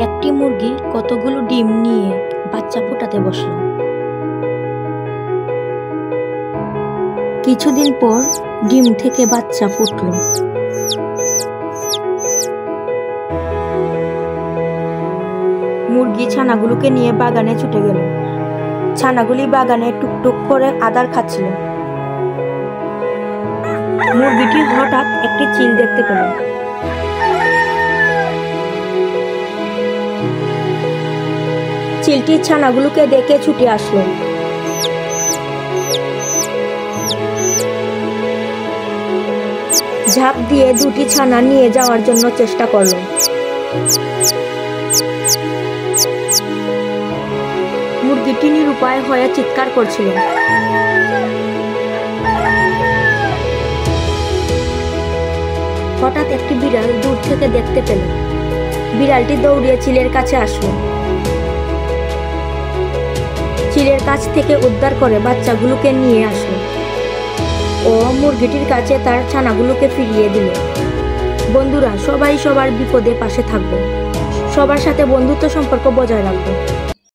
একটি মুরগি কতগুলো ডিম নিয়ে বাচ্চা ফোটাতে বসলো। কিছুদিন পর ডিম থেকে বাচ্চা ফুটলো। মুরগি ছানাগুলোকে নিয়ে বাগানে ছুটে গেল। ছানাগুলি বাগানে টুকটুক করে আদার খাচ্ছিল। মুরগিটি হঠাৎ একটি চিল দেখতে পেল। চিলটি ছানাগুলোকে দেখে ছুটে আসলো। ঝাঁপ দিয়ে দুটি ছানা নিয়ে যাওয়ার জন্য চেষ্টা করলো। মুরগিটি নিরুপায় হয়ে চিৎকার করছিল। হঠাৎ একটি বিড়াল দূর থেকে দেখতে পেল। বিড়ালটি দৌড়িয়ে চিলের কাছে আসলো। চিলের কাছ থেকে উদ্ধার করে বাচ্চাগুলোকে নিয়ে আসলো ও মুরগিটির কাছে তার ছানাগুলোকে ফিরিয়ে দিল। বন্ধুরা, সবাই সবার বিপদে পাশে থাকবো, সবার সাথে বন্ধুত্ব সম্পর্ক বজায় রাখবো।